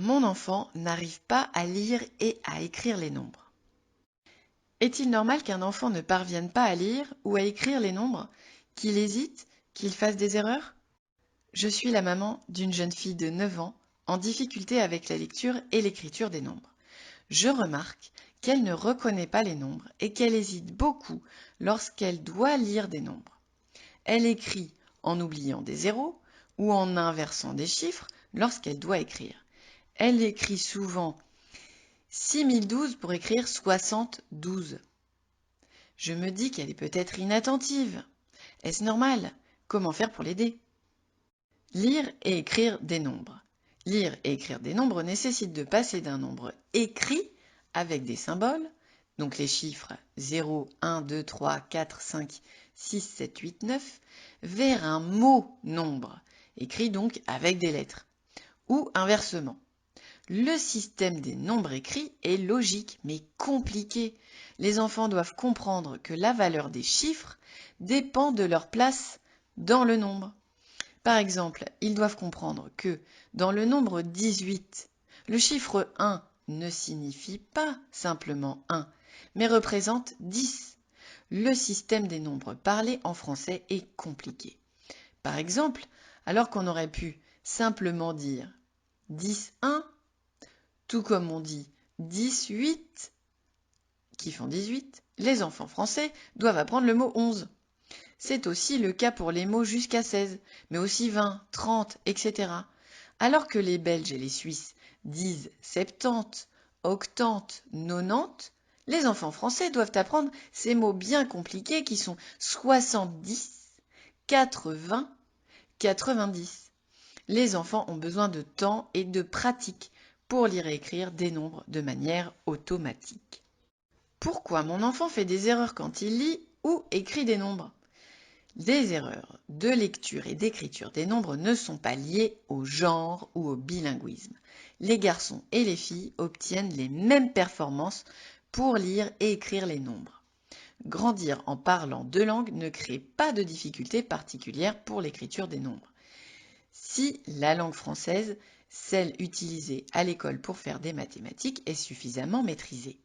Mon enfant n'arrive pas à lire et à écrire les nombres. Est-il normal qu'un enfant ne parvienne pas à lire ou à écrire les nombres, qu'il hésite, qu'il fasse des erreurs? Je suis la maman d'une jeune fille de 9 ans en difficulté avec la lecture et l'écriture des nombres. Je remarque qu'elle ne reconnaît pas les nombres et qu'elle hésite beaucoup lorsqu'elle doit lire des nombres. Elle écrit en oubliant des zéros ou en inversant des chiffres lorsqu'elle doit écrire. Elle écrit souvent 6012 pour écrire 72. Je me dis qu'elle est peut-être inattentive. Est-ce normal? Comment faire pour l'aider? Lire et écrire des nombres. Lire et écrire des nombres nécessite de passer d'un nombre écrit avec des symboles, donc les chiffres 0, 1, 2, 3, 4, 5, 6, 7, 8, 9, vers un mot nombre, écrit donc avec des lettres, ou inversement. Le système des nombres écrits est logique mais compliqué. Les enfants doivent comprendre que la valeur des chiffres dépend de leur place dans le nombre. Par exemple, ils doivent comprendre que dans le nombre 18, le chiffre 1 ne signifie pas simplement 1, mais représente 10. Le système des nombres parlés en français est compliqué. Par exemple, alors qu'on aurait pu simplement dire 10, 1, tout comme on dit 10, 8, qui font 18, les enfants français doivent apprendre le mot 11. C'est aussi le cas pour les mots jusqu'à 16, mais aussi 20, 30, etc. Alors que les Belges et les Suisses disent 70, 80, 90, les enfants français doivent apprendre ces mots bien compliqués qui sont 70, 80, 90. Les enfants ont besoin de temps et de pratique pour lire et écrire des nombres de manière automatique. Pourquoi mon enfant fait des erreurs quand il lit ou écrit des nombres? Les erreurs de lecture et d'écriture des nombres ne sont pas liées au genre ou au bilinguisme. Les garçons et les filles obtiennent les mêmes performances pour lire et écrire les nombres. Grandir en parlant deux langues ne crée pas de difficultés particulières pour l'écriture des nombres. Si la langue française, celle utilisée à l'école pour faire des mathématiques, est suffisamment maîtrisée.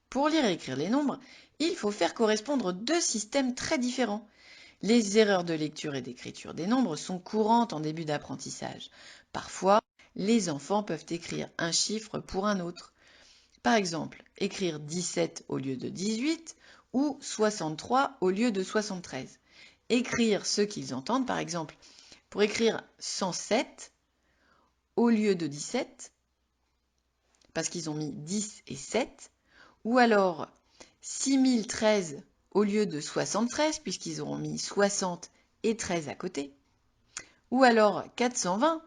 Pour lire et écrire les nombres, il faut faire correspondre deux systèmes très différents. Les erreurs de lecture et d'écriture des nombres sont courantes en début d'apprentissage. Parfois, les enfants peuvent écrire un chiffre pour un autre. Par exemple, écrire 17 au lieu de 18 ou 63 au lieu de 73. Écrire ce qu'ils entendent, par exemple, pour écrire 107 au lieu de 17, parce qu'ils ont mis 10 et 7, ou alors 6013 au lieu de 73, puisqu'ils auront mis 60 et 13 à côté, ou alors 420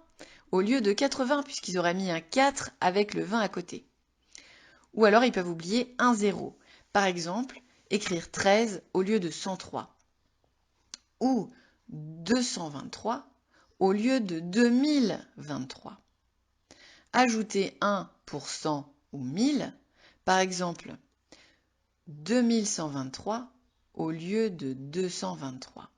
au lieu de 80, puisqu'ils auraient mis un 4 avec le 20 à côté. Ou alors ils peuvent oublier un 0. Par exemple, écrire 13 au lieu de 103. Ou 223 au lieu de 2023. Ajouter 1 pour 100 ou 1000, par exemple 2123 au lieu de 223.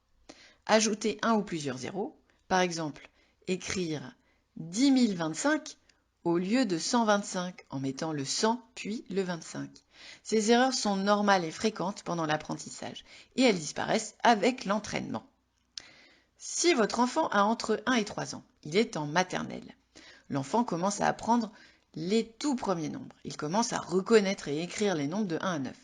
Ajouter un ou plusieurs zéros, par exemple écrire 10 025 au lieu de 125 en mettant le 100 puis le 25. Ces erreurs sont normales et fréquentes pendant l'apprentissage et elles disparaissent avec l'entraînement. Si votre enfant a entre 1 et 3 ans, il est en maternelle. L'enfant commence à apprendre les tout premiers nombres. Il commence à reconnaître et écrire les nombres de 1 à 9.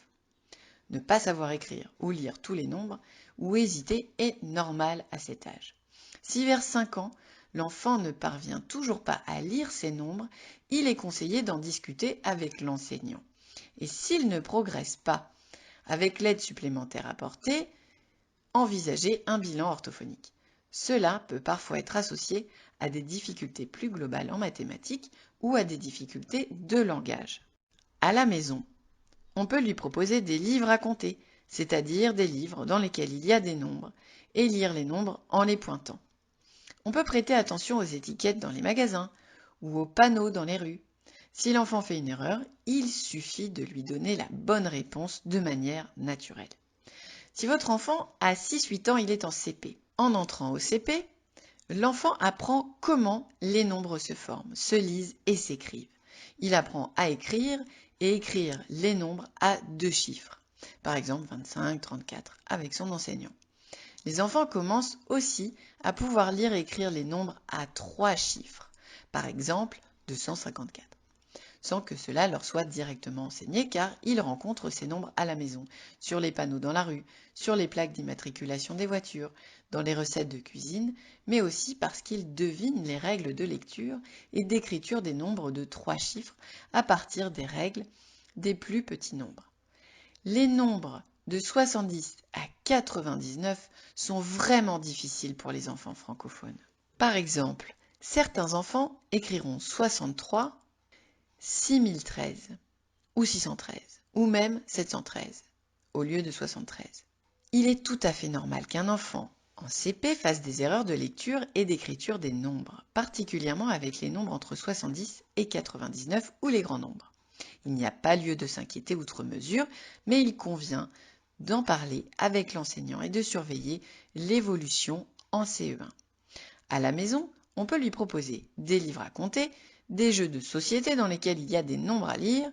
Ne pas savoir écrire ou lire tous les nombres ou hésiter est normal à cet âge. Si vers 5 ans, l'enfant ne parvient toujours pas à lire ces nombres, il est conseillé d'en discuter avec l'enseignant. Et s'il ne progresse pas, avec l'aide supplémentaire apportée, envisagez un bilan orthophonique. Cela peut parfois être associé à des difficultés plus globales en mathématiques ou à des difficultés de langage. À la maison, on peut lui proposer des livres à compter, c'est-à-dire des livres dans lesquels il y a des nombres, et lire les nombres en les pointant. On peut prêter attention aux étiquettes dans les magasins ou aux panneaux dans les rues. Si l'enfant fait une erreur, il suffit de lui donner la bonne réponse de manière naturelle. Si votre enfant a 6-8 ans, il est en CP. En entrant au CP, L'enfant apprend comment les nombres se forment, se lisent et s'écrivent. Il apprend à écrire et écrire les nombres à 2 chiffres. Par exemple 25, 34 avec son enseignant. Les enfants commencent aussi à pouvoir lire et écrire les nombres à 3 chiffres. Par exemple 254. Sans que cela leur soit directement enseigné car ils rencontrent ces nombres à la maison, sur les panneaux dans la rue, sur les plaques d'immatriculation des voitures, dans les recettes de cuisine, mais aussi parce qu'ils devinent les règles de lecture et d'écriture des nombres de 3 chiffres à partir des règles des plus petits nombres. Les nombres de 70 à 99 sont vraiment difficiles pour les enfants francophones. Par exemple, certains enfants écriront 63 6013 ou 613 ou même 713 au lieu de 73. Il est tout à fait normal qu'un enfant en CP fasse des erreurs de lecture et d'écriture des nombres, particulièrement avec les nombres entre 70 et 99 ou les grands nombres. Il n'y a pas lieu de s'inquiéter outre mesure, mais il convient d'en parler avec l'enseignant et de surveiller l'évolution en CE1. À la maison, on peut lui proposer des livres à compter, des jeux de société dans lesquels il y a des nombres à lire,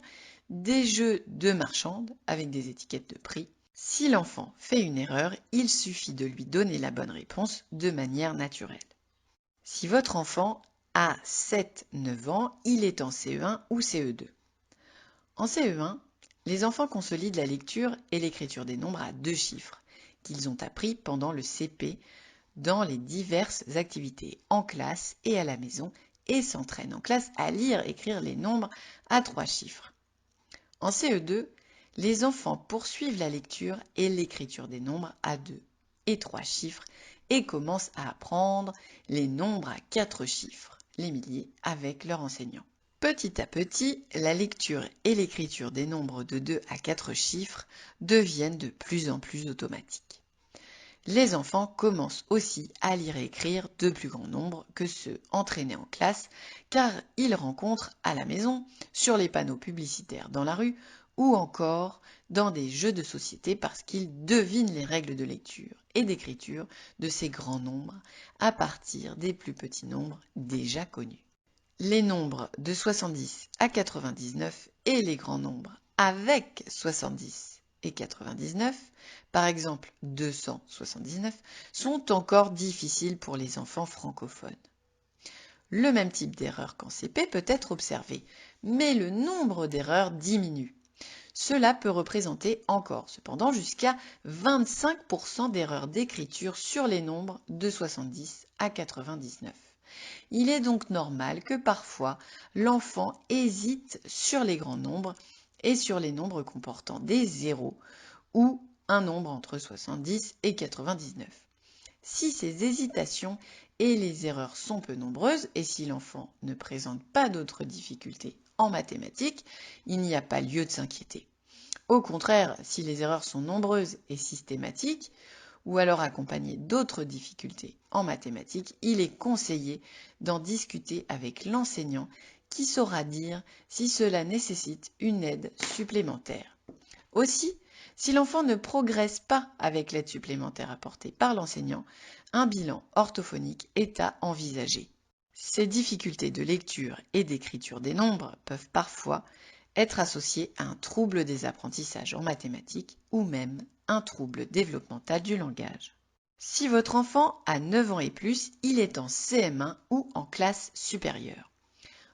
des jeux de marchande avec des étiquettes de prix. Si l'enfant fait une erreur, il suffit de lui donner la bonne réponse de manière naturelle. Si votre enfant a 7-9 ans, il est en CE1 ou CE2. En CE1, les enfants consolident la lecture et l'écriture des nombres à 2 chiffres qu'ils ont appris pendant le CP dans les diverses activités en classe et à la maison et s'entraînent en classe à lire et écrire les nombres à 3 chiffres. En CE2, les enfants poursuivent la lecture et l'écriture des nombres à 2 et 3 chiffres et commencent à apprendre les nombres à 4 chiffres, les milliers, avec leur enseignant. Petit à petit, la lecture et l'écriture des nombres de 2 à 4 chiffres deviennent de plus en plus automatiques. Les enfants commencent aussi à lire et écrire de plus grands nombres que ceux entraînés en classe, car ils rencontrent à la maison, sur les panneaux publicitaires dans la rue, ou encore dans des jeux de société parce qu'ils devinent les règles de lecture et d'écriture de ces grands nombres à partir des plus petits nombres déjà connus. Les nombres de 70 à 99 et les grands nombres avec 70 et 99, par exemple 279, sont encore difficiles pour les enfants francophones. Le même type d'erreur qu'en CP peut être observé, mais le nombre d'erreurs diminue. Cela peut représenter encore, cependant, jusqu'à 25% d'erreurs d'écriture sur les nombres de 70 à 99. Il est donc normal que parfois l'enfant hésite sur les grands nombres et sur les nombres comportant des zéros ou un nombre entre 70 et 99. Si ces hésitations et les erreurs sont peu nombreuses et si l'enfant ne présente pas d'autres difficultés en mathématiques, il n'y a pas lieu de s'inquiéter. Au contraire, si les erreurs sont nombreuses et systématiques, ou alors accompagnées d'autres difficultés en mathématiques, il est conseillé d'en discuter avec l'enseignant qui saura dire si cela nécessite une aide supplémentaire. Aussi, si l'enfant ne progresse pas avec l'aide supplémentaire apportée par l'enseignant, un bilan orthophonique est à envisager. Ces difficultés de lecture et d'écriture des nombres peuvent parfois être associées à un trouble des apprentissages en mathématiques ou même un trouble développemental du langage. Si votre enfant a 9 ans et plus, il est en CM1 ou en classe supérieure.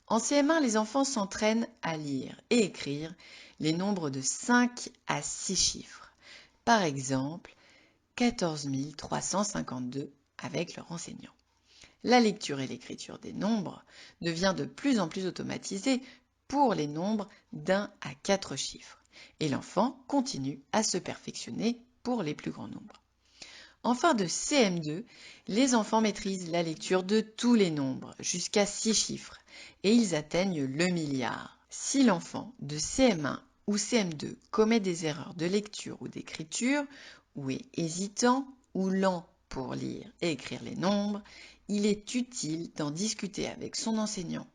En CM1, les enfants s'entraînent à lire et écrire les nombres de 5 à 6 chiffres. Par exemple, 14 352 avec leur enseignant. La lecture et l'écriture des nombres devient de plus en plus automatisée pour les nombres d'1 à 4 chiffres. Et l'enfant continue à se perfectionner pour les plus grands nombres. En fin de CM2, les enfants maîtrisent la lecture de tous les nombres jusqu'à 6 chiffres et ils atteignent le milliard. Si l'enfant de CM1 ou CM2 commet des erreurs de lecture ou d'écriture, ou est hésitant ou lent pour lire et écrire les nombres, il est utile d'en discuter avec son enseignant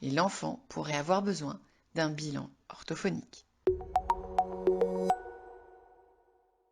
et l'enfant pourrait avoir besoin d'un bilan orthophonique.